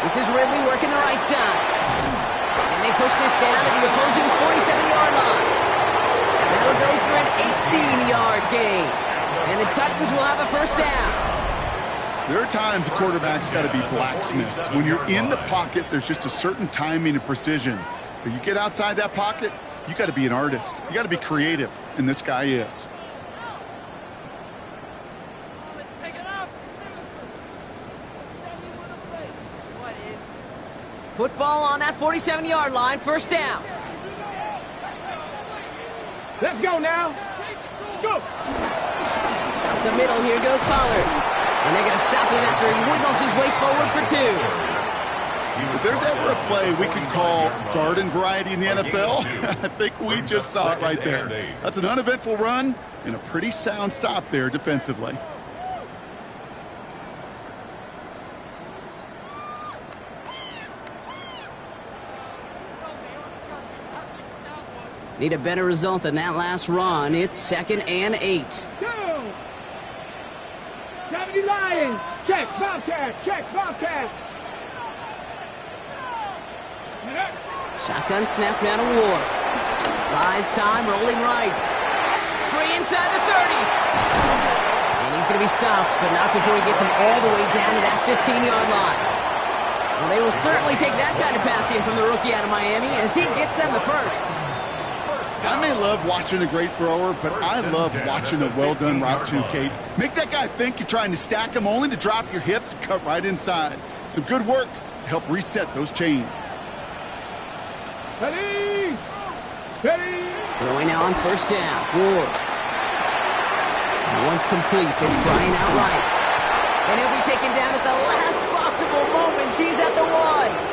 This is Ridley working the right side. And they push this down to the opposing 47-yard line. That'll go for an 18-yard gain. And the Titans will have a 1st down. There are times a quarterback's got to be blacksmiths. When you're in the pocket, there's just a certain timing and precision. But you get outside that pocket, you got to be an artist. You got to be creative, and this guy is. Football on that 47-yard line, 1st down. Let's go now. Let's go. Up the middle, here goes Pollard. And they're going to stop him after he wiggles his way forward for 2. If there's ever a play we could call garden variety in the NFL, I think we just saw it right there. That's an uneventful run and a pretty sound stop there defensively. Need a better result than that last run. It's 2nd and 8. Go. 70 Lions. Check, Bobcat. Check, Bobcat. Shotgun snap now to Ward. Buys time, rolling right. Free inside the 30. And he's going to be stopped, but not before he gets him all the way down to that 15-yard line. Well, they will certainly take that kind of passing from the rookie out of Miami as he gets them the 1st. I may love watching a great thrower, but I love watching a well-done route too, Kate. Make that guy think you're trying to stack him only to drop your hips and cut right inside. Some good work to help reset those chains. Ready? Ready? Throwing now on 1st down. Ward. And once complete, it's Brian outright. And he'll be taken down at the last possible moment. He's at the 1.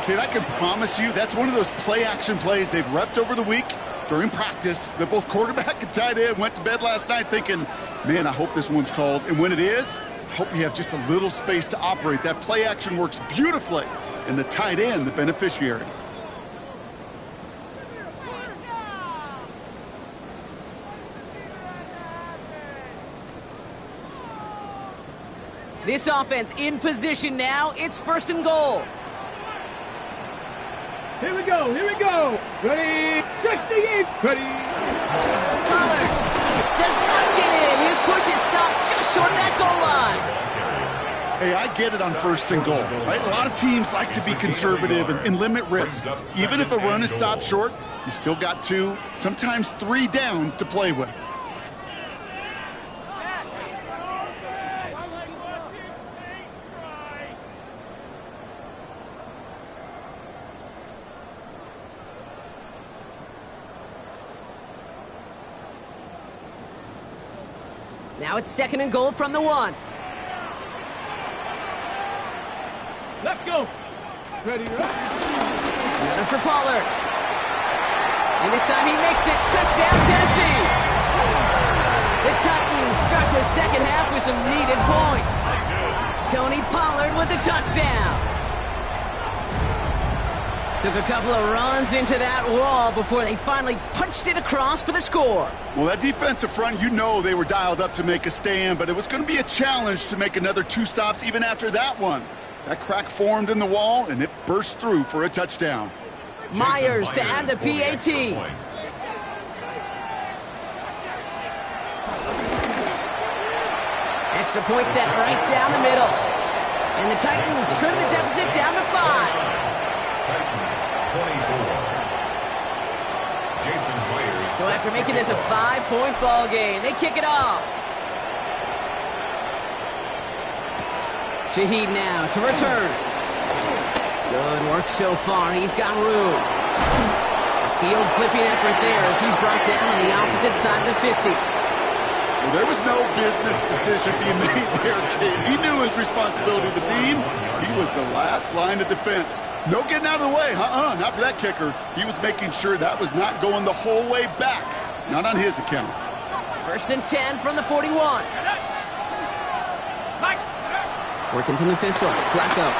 Kid, I can promise you that's one of those play-action plays they've repped over the week during practice that both quarterback and tight end went to bed last night thinking, man, I hope this one's called. And when it is, I hope you have just a little space to operate. That play-action works beautifully, and the tight end, the beneficiary. This offense in position now. It's 1st and goal. Here we go. Here we go. Ready? 68. Ready? Pollard does not get in. His push is stopped just short of that goal line. Hey, I get it on first and goal, right? A lot of teams like to be conservative and limit risk. Even if a run is stopped short, you still got 2, sometimes 3 downs to play with. Now it's second and goal from the 1. Let's go. Ready, Another for Pollard. And this time he makes it. Touchdown, Tennessee. The Titans start the second half with some needed points. Tony Pollard with the touchdown. Took a couple of runs into that wall before they finally punched it across for the score. Well, that defensive front, you know they were dialed up to make a stand, but it was going to be a challenge to make another 2 stops even after that one. That crack formed in the wall, and it burst through for a touchdown. Myers to add the PAT. Extra point set right down the middle. And the Titans trim the deficit down to 5. Titans 24. So after making this a 5-point ball game, they kick it off. Shaheed now to return. Good work so far. He's got room. Field flipping effort there as he's brought down on the opposite side of the 50. Well, there was no business decision being made there, kid. He knew his responsibility to the team. He was the last line of defense. No getting out of the way. Not for that kicker. He was making sure that was not going the whole way back. Not on his account. First and 10 from the 41. Working from the pistol. Flacco.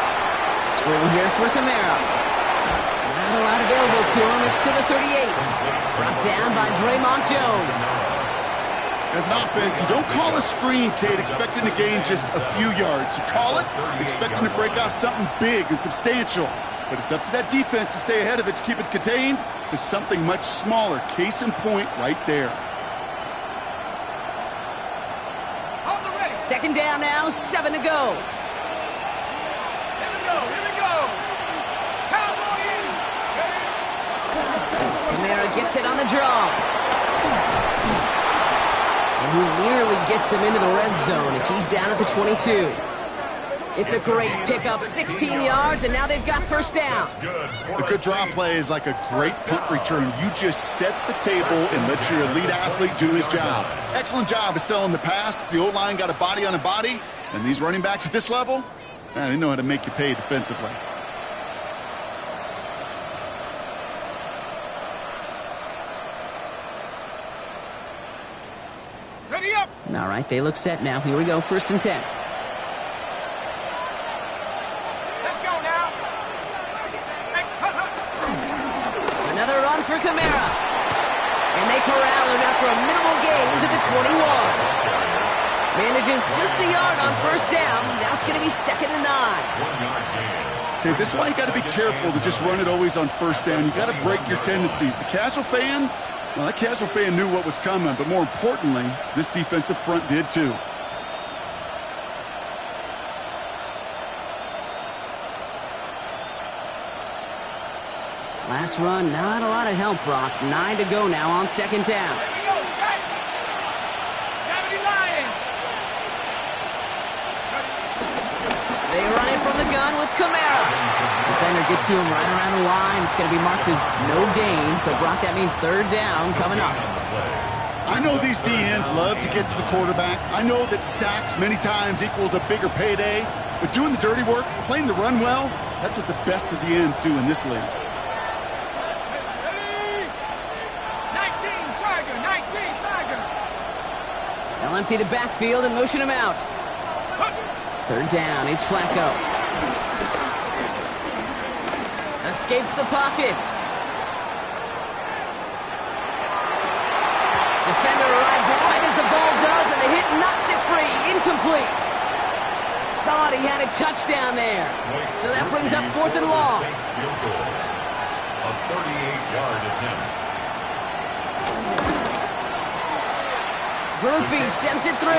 Screen here for Kamara. Not a lot available to him. It's to the 38. Brought down by Draymond Jones. As an offense, you don't call a screen, Kate, expecting to gain just a few yards. You call it expecting to break off something big and substantial. But it's up to that defense to stay ahead of it, to keep it contained to something much smaller. Case in point right there. Second down now, 7 to go. Here we go. Cowboys. Kamara gets it on the draw. And he nearly gets them into the red zone as he's down at the 22. It's a great pickup, 16 yards, and now they've got first down. A good draw play is like a great punt return. You just set the table and let your elite athlete do his job. Excellent job of selling the pass. The O-line got a body on a body, and these running backs at this level, they know how to make you pay defensively. Ready up. All right, they look set now. Here we go, first and 10. Let's go now. Another run for Kamara. And they corral him after a minimal gain to the 21. Manages just a yard on first down. Now it's going to be second and 9. 1 yard gain. Okay, this is why you got to be careful to just run it always on first down. You got to break your tendencies. The casual fan, well, that casual fan knew what was coming, but more importantly, this defensive front did too. Last run, not a lot of help, Brock. 9 to go now on second down. Here we go. Set. 70 Lions. They run it from the gun with Kamara. Defender gets to him right around the line. It's going to be marked as no gain. So, Brock, that means third down coming up. I know these DNs love to get to the quarterback. I know that sacks many times equals a bigger payday. But doing the dirty work, playing the run well, that's what the best of the ends do in this league. 19 Tiger. They'll empty the backfield and motion him out. Third down, it's Flacco. Escapes the pocket. Defender arrives right as the ball does, and the hit knocks it free. Incomplete. Thought he had a touchdown there. So that brings up fourth and long. A 38-yard attempt. Groupie sends it through.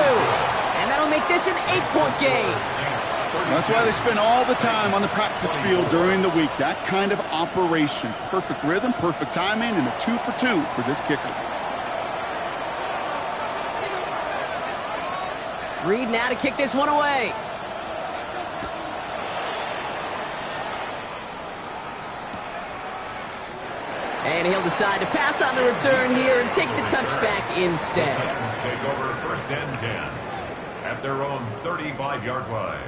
And And that'll make this an 8-point game. That's why they spend all the time on the practice field during the week. That kind of operation. Perfect rhythm, perfect timing, and a 2 for 2 for this kicker. Reed now to kick this one away. And he'll decide to pass on the return here and take the touchback instead. The Titans take over 1st and 10 at their own 35-yard line.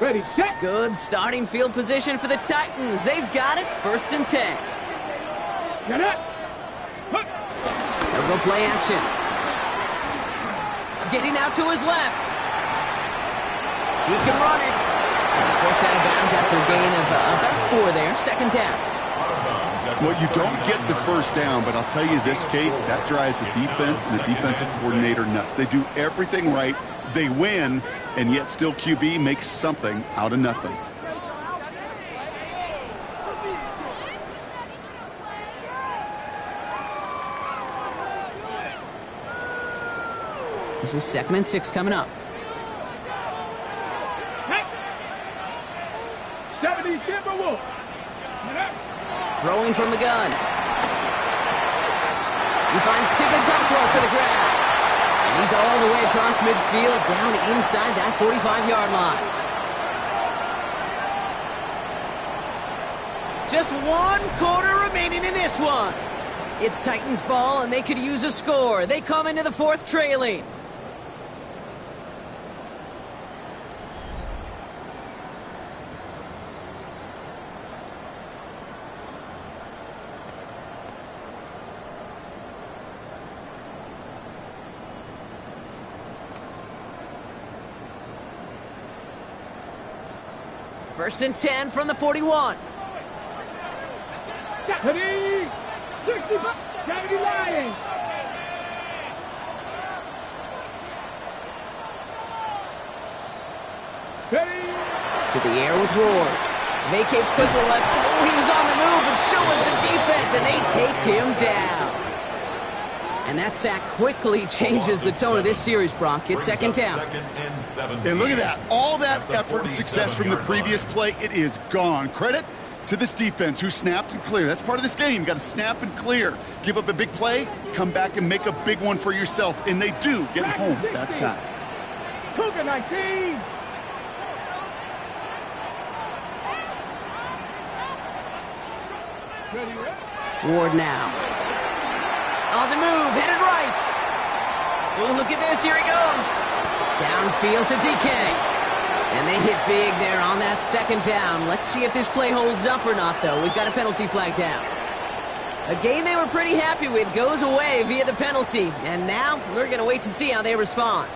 Ready, set. Good starting field position for the Titans. They've got it. 1st and 10. Get it. They'll go play action. Getting out to his left. He can run it. He's forced out of bounds after a gain of about 4 there. 2nd down. Well, you don't get the 1st down, but I'll tell you this, Kate, that drives the defense and the defensive coordinator nuts. They do everything right. They win, and yet still QB makes something out of nothing. This is 2nd and 6 coming up. 70 Timberwolves. Throwing from the gun. He finds Tippin for the grab. And he's all the way across midfield, down inside that 45-yard line. Just 1 quarter remaining in this one. It's Titans ball, and they could use a score. They come into the 4th trailing. First and 10 from the 41. 70, 65, 70 Lions. Steady. To the air with Ward. Vacates quickly left. Oh, he was on the move, but so was the defense, and they take him down. And that sack quickly changes the tone of this series, Brock. It's 2nd down. And look at that. All that effort and success from the previous play, it is gone. Credit to this defense who snapped and cleared. That's part of this game. You got to snap and clear. Give up a big play, come back and make a big one for yourself. And they do get home that sack. Cougar 19. Ward now. On the move, headed right. Oh, look at this, here he goes. Downfield to DK. And they hit big there on that 2nd down. Let's see if this play holds up or not, though. We've got a penalty flag down. A game they were pretty happy with goes away via the penalty. And now we're going to wait to see how they respond.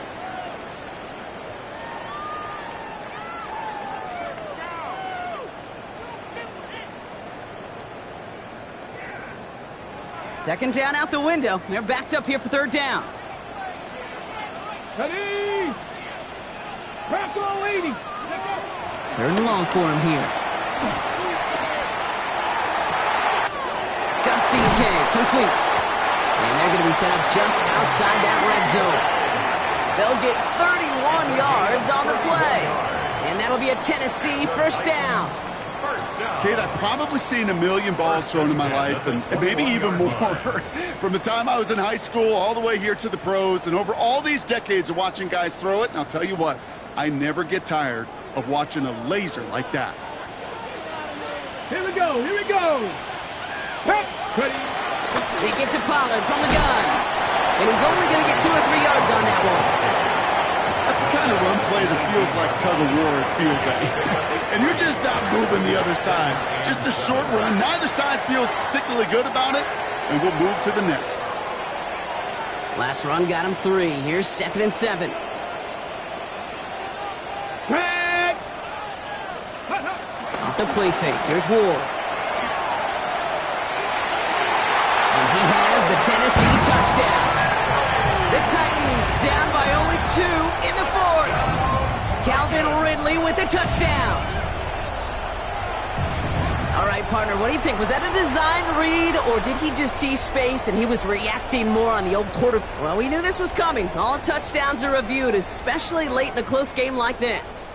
Second down out the window. They're backed up here for 3rd down. Ready. Tackle 80. 3rd and long for him here. Got DK, complete. And they're going to be set up just outside that red zone. They'll get 31 yards on the play. And that'll be a Tennessee 1st down. Kate, I've probably seen a million balls thrown in my life, and maybe even more. From the time I was in high school all the way here to the pros, and over all these decades of watching guys throw it, and I'll tell you what, I never get tired of watching a laser like that. Here we go, here we go. Ready. They get to Pollard from the gun. And he's only going to get 2 or 3 yards on that one. That's the kind of run play that feels like tug-of-war at field day. And you're just not moving the other side. Just a short run. Neither side feels particularly good about it. And we'll move to the next. Last run got him 3. Here's 2nd and 7. Off the play fake. Here's Ward. And he has the Tennessee touchdown. The Titans down by only 2 in the 4th. Calvin Ridley with the touchdown. All right, partner, what do you think? Was that a design read, or did he just see space and he was reacting more on the old quarter? Well, we knew this was coming. All touchdowns are reviewed, especially late in a close game like this.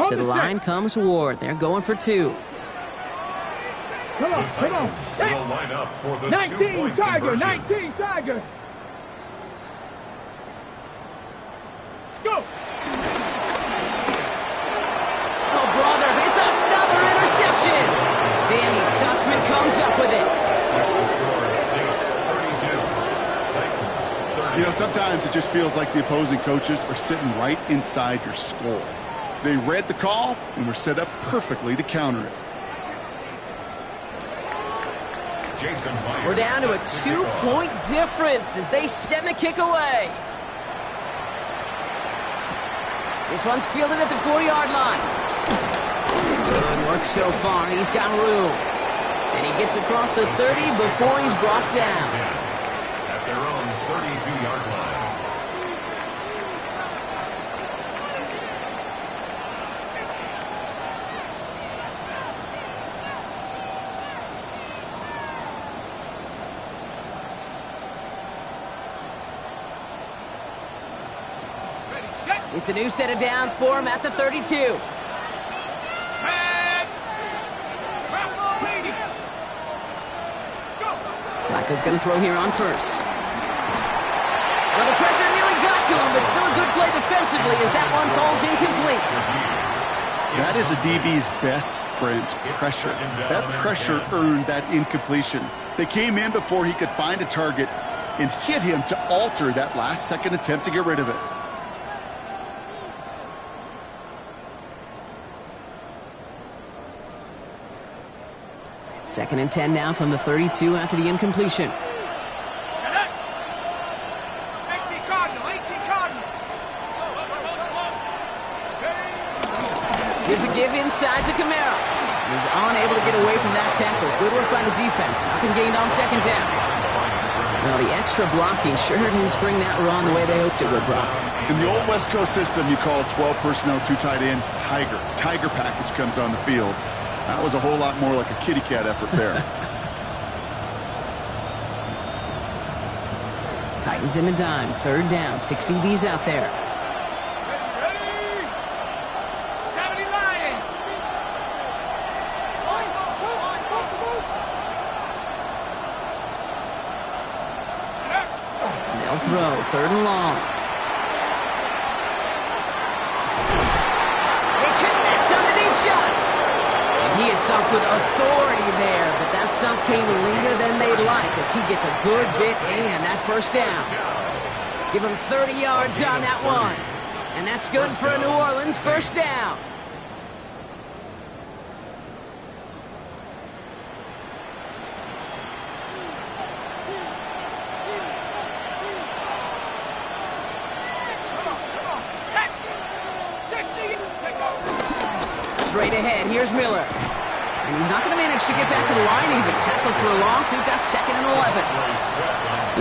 To the line comes Ward. They're going for 2. Come on, come on. Hey. Line up for the 19 Tiger, 19 Tiger. Let's go. Oh, brother, it's another interception. Danny Stutzman comes up with it. You know, sometimes it just feels like the opposing coaches are sitting right inside your skull. They read the call and were set up perfectly to counter it. We're down to a 2-point difference as they send the kick away. This one's fielded at the 40-yard line. Good work so far. He's got room. And he gets across the 30 before he's brought down. At their own 32-yard line. It's a new set of downs for him at the 32. Flacco's going to throw here on first. Well, the pressure nearly got to him, but still a good play defensively as that one falls incomplete. That is a DB's best friend, pressure. That pressure earned that incompletion. They came in before he could find a target and hit him to alter that last-second attempt to get rid of it. Second and 10 now from the 32 after the incompletion. 18 Cardinal, 18 Cardinal. Gives a give inside to Camara. He's unable to get away from that tackle. Good work by the defense. Nothing gained on second down. Well, the extra blocking sure didn't spring that run the way they hoped it would, Brock. In the old West Coast system, you call 12 personnel, 2 tight ends, Tiger. Tiger package comes on the field. That was a whole lot more like a kitty cat effort there. Titans in the dime. Third down. 6 DBs out there. Ready? 70 Lion. And they'll throw. Third and long. They connect on the deep shot. He is stopped with authority there, but that stump came later than they'd like as he gets a good bit and that first down. Give him 30 yards on that one. And that's good for a New Orleans first down. Straight ahead, here's Miller. And he's not going to manage to get back to the line even. Tackled for a loss, we've got 2nd and 11.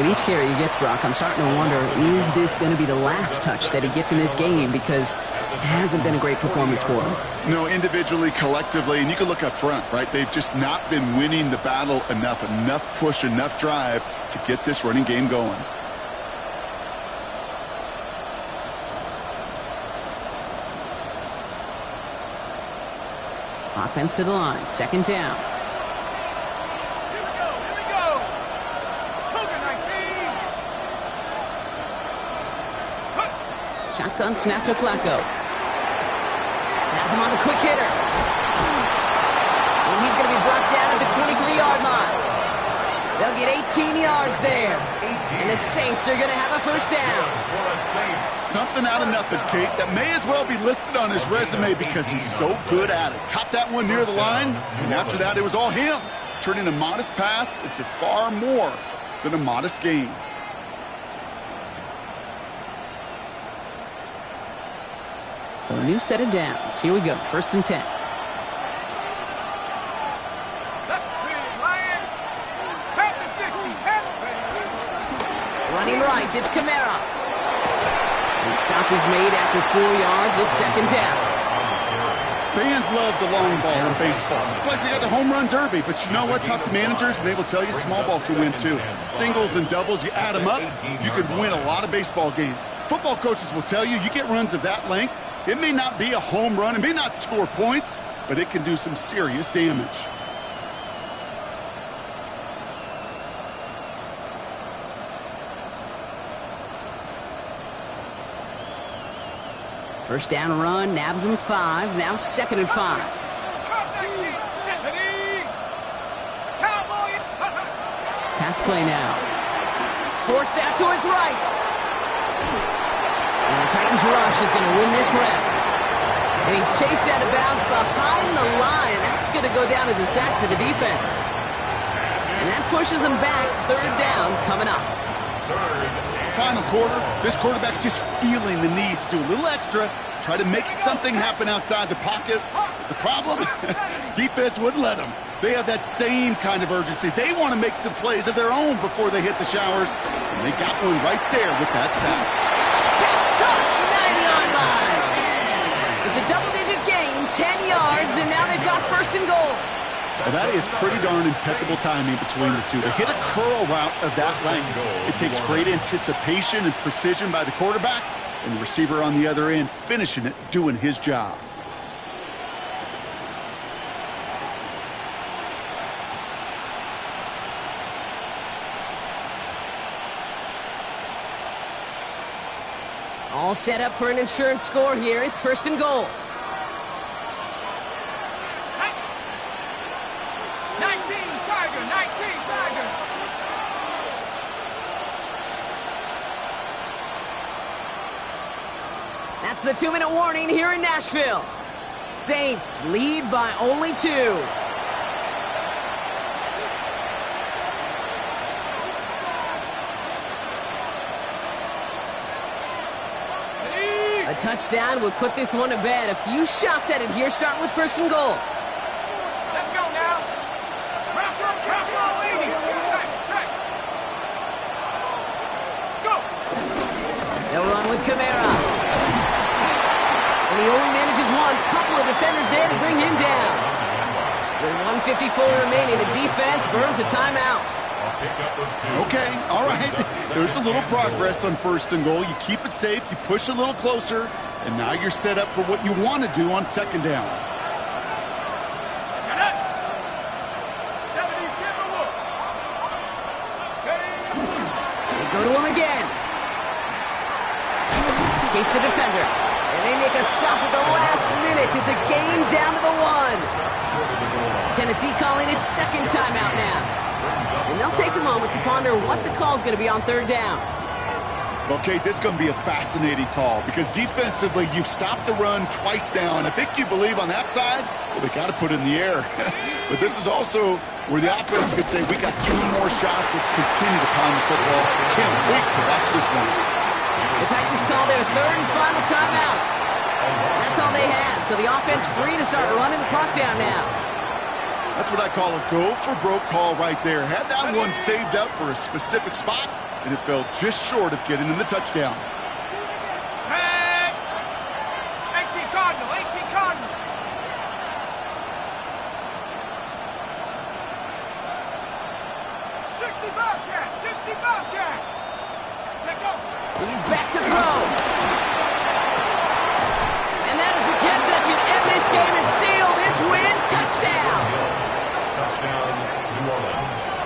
With each carry he gets, Brock, I'm starting to wonder, is this going to be the last touch that he gets in this game? Because it hasn't been a great performance for him. No, individually, collectively, and you can look up front, right? They've just not been winning the battle enough push, enough drive to get this running game going. Offense to the line. 2nd down. Here we go. Cougar 19. Shotgun snap to Flacco. Has him on the quick hitter. And he's going to be brought down at the 23-yard line. They'll get 18 yards there. And the Saints are going to have a first down. Something out of nothing, Kate. That may as well be listed on his resume because he's so good at it. Caught that one near the line, and after that, it was all him. Turning a modest pass into far more than a modest gain. So a new set of downs. Here we go, 1st and 10. Running right, it's Kamara. And the stop is made after 4 yards. It's 2nd down. Fans love the long ball in baseball. It's like they got the home run derby, but you know what? Talk to managers, and they will tell you small ball can win too. Singles and doubles, you add them up, you can win a lot of baseball games. Football coaches will tell you get runs of that length. It may not be a home run, it may not score points, but it can do some serious damage. First down run, nabs him 5. Now 2nd and 5. Pass play now. Forced out to his right. And the Titans rush is going to win this rep. And he's chased out of bounds behind the line. That's going to go down as a sack for the defense. And that pushes him back. 3rd down coming up. Final quarter, this quarterback's just feeling the need to do a little extra, try to make something happen outside the pocket. The problem? Defense wouldn't let them. They have that same kind of urgency. They want to make some plays of their own before they hit the showers, and they got one right there with that sack. Pass caught, 9-yard line. It's a double-digit gain, 10 yards, and now they've got 1st and goal. Well, that is pretty darn impeccable timing between the two. To hit a curl route of that length, it takes great anticipation and precision by the quarterback, and the receiver on the other end finishing it, doing his job. All set up for an insurance score here. It's 1st and goal. 19 Tiger. That's the 2-minute warning here in Nashville. Saints lead by only 2. A touchdown will put this one to bed. A few shots at it here, starting with 1st and goal. Let's go now. Rock, 80. Check. Let's go. They'll run with Kamara. And he only manages one. Couple of defenders there to bring him down. With 1:54 remaining, the defense burns a timeout. Okay, all right. There's a little progress on 1st and goal. You keep it safe, you push a little closer, and now you're set up for what you want to do on 2nd down. Set up. 70 Timberwolf. They go to him again. Escapes the defender. And they make a stop at the last minute. It's a gain down to the 1. Tennessee calling its 2nd timeout now. And they'll take a moment to ponder what the call is going to be on 3rd down. Well, Kate, this is going to be a fascinating call because defensively, you've stopped the run twice now, and I think you believe on that side, well, they got to put it in the air. But this is also where the offense could say, we got 2 more shots. Let's continue to pound the football. Can't wait to watch this one. The Titans call their 3rd and final timeout. That's all they had, so the offense free to start running the clock down now. That's what I call a go-for-broke call right there. Had that one saved up for a specific spot, and it fell just short of getting in the touchdown. Set. 18 Cardinal. 60 Bobcat. Take over. He's back to throw. And that is the catch that should end this game and seal this win. Touchdown. Touchdown, New Orleans.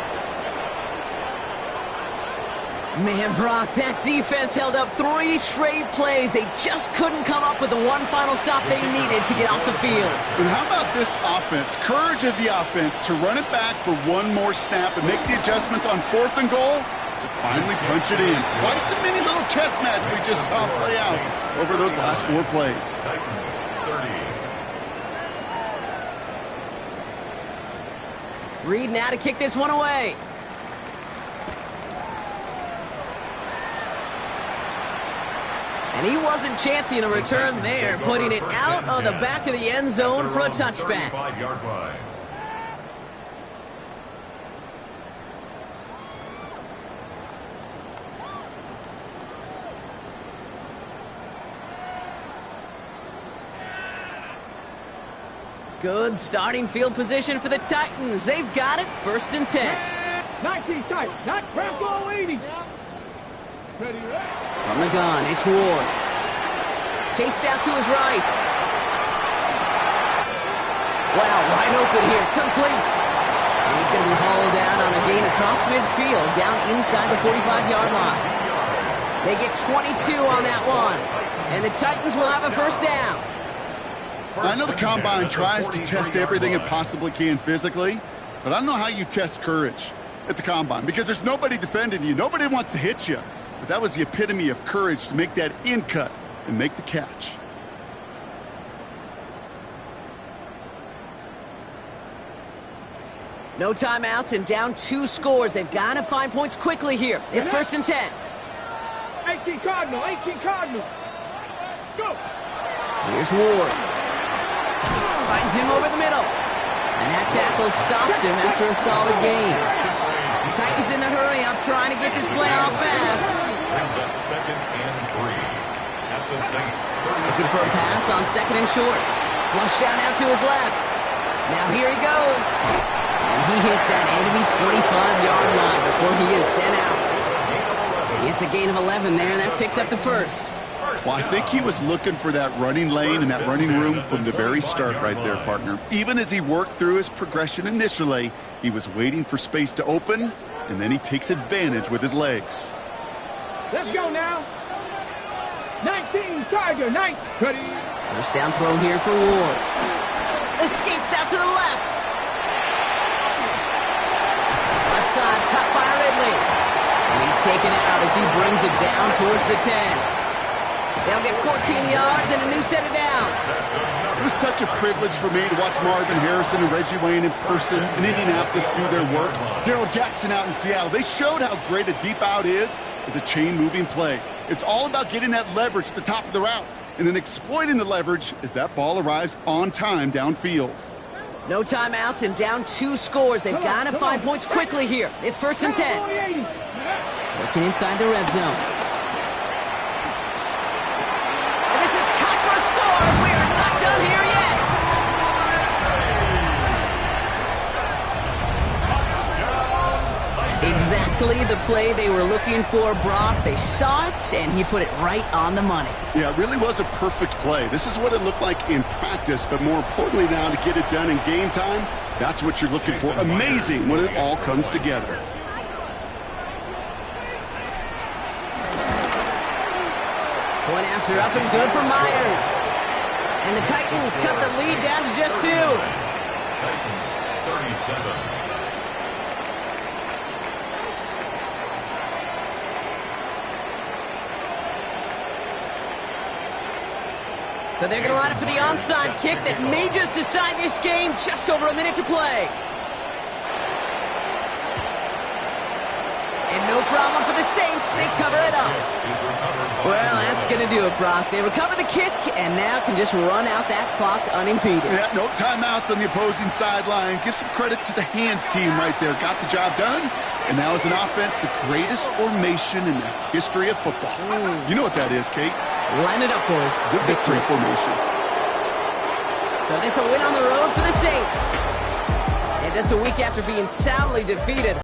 Man, Brock, that defense held up 3 straight plays. They just couldn't come up with the one final stop they needed to get off the field. And how about this offense? Courage of the offense to run it back for one more snap and make the adjustments on 4th and goal to finally punch it in. Quite the mini little chess match we just saw play out over those last 4 plays. Titans 30. Reed now to kick this one away. And he wasn't chancing a return there, putting it out of the back of the end zone for a touchback. 35-yard line. Good starting field position for the Titans. They've got it, 1st and 10. 19 tight, not Franco 80. From the gun, it's Ward. Chased out to his right. Wow, wide open here, complete. And he's going to be hauled down on a gain across midfield, down inside the 45-yard line. They get 22 on that one. And the Titans will have a 1st down. I know the Combine tries to test everything it possibly can physically, but I don't know how you test courage at the Combine because there's nobody defending you. Nobody wants to hit you. But that was the epitome of courage to make that in cut and make the catch. No timeouts and down 2 scores. They've got to find points quickly here. It's 1st and 10. 18 Cardinal, 18 Cardinal. Go. Here's Ward. Finds him over the middle. And that tackle stops him after a solid gain. The Titans in the hurry up, trying to get this play off fast. Brings up 2nd and 3 at the Saints. Looking for a pass on 2nd and short. Flush out now to his left. Now here he goes. And he hits that enemy 25-yard line before he is sent out. It's a gain of 11 there, and that picks up the 1st. Well, I think he was looking for that running lane and that running room from the very start right there, partner. Even as he worked through his progression initially, he was waiting for space to open, and then he takes advantage with his legs. Let's go now. 19 Tiger, 9. Ready. 1st down throw here for Ward. Escapes out to the left. Left side, cut by Ridley. And he's taken out as he brings it down towards the 10. They'll get 14 yards and a new set of downs. It was such a privilege for me to watch Marvin Harrison and Reggie Wayne in person in Indianapolis do their work. Darrell Jackson out in Seattle. They showed how great a deep out is as a chain-moving play. It's all about getting that leverage at the top of the route and then exploiting the leverage as that ball arrives on time downfield. No timeouts and down 2 scores. They've got to find points quickly here. It's 1st and 10. Working inside the red zone. And this is cut for a score. We are not done here yet. Exactly the play they were looking for, Brock. They saw it, and he put it right on the money. Yeah, it really was a perfect play. This is what it looked like in practice, but more importantly now to get it done in game time, that's what you're looking for. Amazing when it all comes together. Point after up and good for Myers. And the Titans cut the lead down to just 2. Titans 37. So they're going to line up for the onside kick that may just decide this game. Just over a minute to play. And no problem for the Saints. They cover it up. Well, that's going to do it, Brock. They recover the kick and now can just run out that clock unimpeded. Yeah, no timeouts on the opposing sideline. Give some credit to the hands team right there. Got the job done. And now as an offense, the greatest formation in the history of football. You know what that is, Kate? Line it up, boys. The victory formation. So this a win on the road for the Saints. And just a week after being soundly defeated